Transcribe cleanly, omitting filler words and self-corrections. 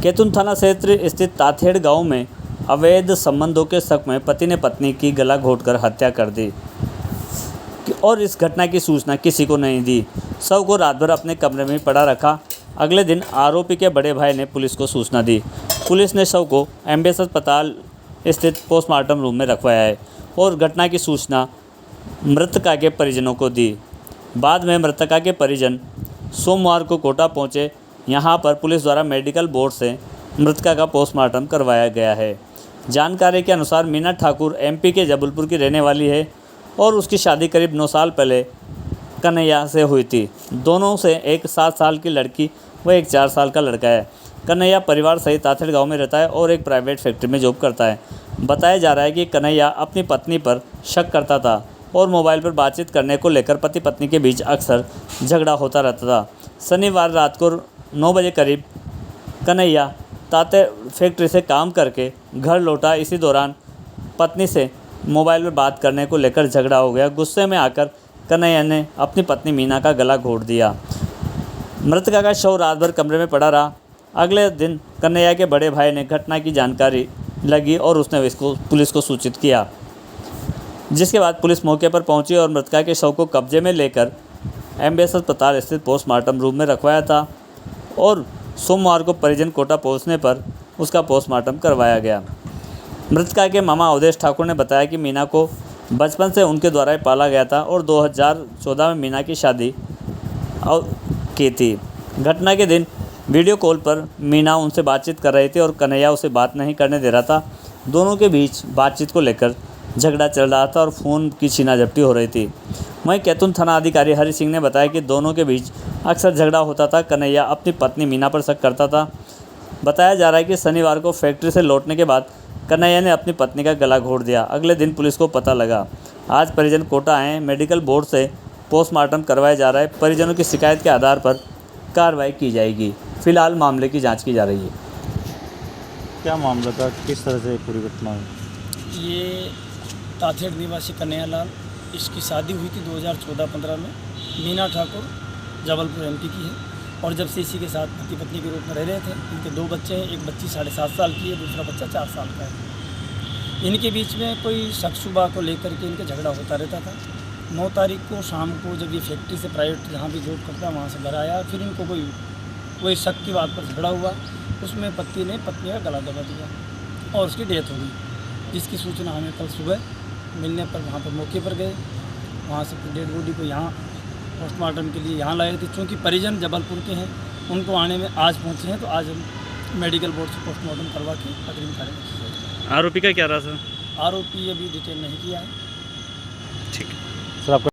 कैथून थाना क्षेत्र स्थित ताथेड़ गांव में अवैध संबंधों के शक में पति ने पत्नी की गला घोंटकर हत्या कर दी और इस घटना की सूचना किसी को नहीं दी। शव को रात भर अपने कमरे में पड़ा रखा। अगले दिन आरोपी के बड़े भाई ने पुलिस को सूचना दी। पुलिस ने शव को एमबीएस अस्पताल स्थित पोस्टमार्टम रूम में रखवाया है और घटना की सूचना मृतका के परिजनों को दी। बाद में मृतका के परिजन सोमवार को कोटा पहुंचे। यहां पर पुलिस द्वारा मेडिकल बोर्ड से मृतका का पोस्टमार्टम करवाया गया है। जानकारी के अनुसार मीना ठाकुर एमपी के जबलपुर की रहने वाली है और उसकी शादी करीब 9 साल पहले कन्हैया से हुई थी। दोनों से एक 7 साल की लड़की व एक 4 साल का लड़का है। कन्हैया परिवार सहित ताथेड़ गांव में रहता है और एक प्राइवेट फैक्ट्री में जॉब करता है। बताया जा रहा है कि कन्हैया अपनी पत्नी पर शक करता था और मोबाइल पर बातचीत करने को लेकर पति पत्नी के बीच अक्सर झगड़ा होता रहता था। शनिवार रात को 9 बजे करीब कन्हैया ताथेड़ फैक्ट्री से काम करके घर लौटा। इसी दौरान पत्नी से मोबाइल पर बात करने को लेकर झगड़ा हो गया। गुस्से में आकर कन्हैया ने अपनी पत्नी मीना का गला घोंट दिया। मृतका का शव रात भर कमरे में पड़ा रहा। अगले दिन कन्हैया के बड़े भाई ने घटना की जानकारी लगी और उसने इसको पुलिस को सूचित किया, जिसके बाद पुलिस मौके पर पहुंची और मृतका के शव को कब्जे में लेकर एमबीएस अस्पताल स्थित पोस्टमार्टम रूम में रखवाया था और सोमवार को परिजन कोटा पहुंचने पर उसका पोस्टमार्टम करवाया गया। मृतका के मामा अवधेश ठाकुर ने बताया कि मीना को बचपन से उनके द्वारा ही पाला गया था और 2014 में मीना की शादी की थी। घटना के दिन वीडियो कॉल पर मीना उनसे बातचीत कर रही थी और कन्हैया उसे बात नहीं करने दे रहा था। दोनों के बीच बातचीत को लेकर झगड़ा चल रहा था और फ़ोन की छीना झपटी हो रही थी। वहीं कैथून थाना अधिकारी हरि सिंह ने बताया कि दोनों के बीच अक्सर झगड़ा होता था। कन्हैया अपनी पत्नी मीना पर शक करता था। बताया जा रहा है कि शनिवार को फैक्ट्री से लौटने के बाद कन्हैया ने अपनी पत्नी का गला घोंट दिया। अगले दिन पुलिस को पता लगा। आज परिजन कोटा आए। मेडिकल बोर्ड से पोस्टमार्टम करवाया जा रहा है। परिजनों की शिकायत के आधार पर कार्रवाई की जाएगी। फिलहाल मामले की जांच की जा रही है। क्या मामला था, किस तरह से पूरी घटना हुई? ये ताथेड़ निवासी कन्हैया लाल, इसकी शादी हुई थी 2014-15 में। मीना ठाकुर जबलपुर एमपी की है और जब से इसी के साथ पति पत्नी के रूप में रह रहे थे। इनके 2 बच्चे हैं, एक बच्ची 7.5 साल की है, दूसरा बच्चा 4 साल का है। इनके बीच में कोई शक शुबा को लेकर के इनका झगड़ा होता रहता था। 9 तारीख को शाम को जब ये फैक्ट्री से प्राइवेट जहाँ भी जॉब करता है वहाँ से घर आया, फिर इनको कोई शक की बात पर झगड़ा हुआ। उसमें पति ने पत्नी का गला दबा दिया और उसकी डेथ हो गई, जिसकी सूचना हमें कल सुबह मिलने पर वहाँ पर मौके पर गए। वहाँ से डेड बॉडी को यहाँ पोस्टमार्टम के लिए यहाँ लाए थे। चूँकि परिजन जबलपुर के हैं, उनको आने में आज पहुँचे हैं, तो आज हम मेडिकल बोर्ड से पोस्टमार्टम करवा के अग्रिम कार्रवाई की जाएगी। आरोपी का क्या रहा सर? आरोपी अभी डिटेल नहीं किया है। ठीक है सर, आपका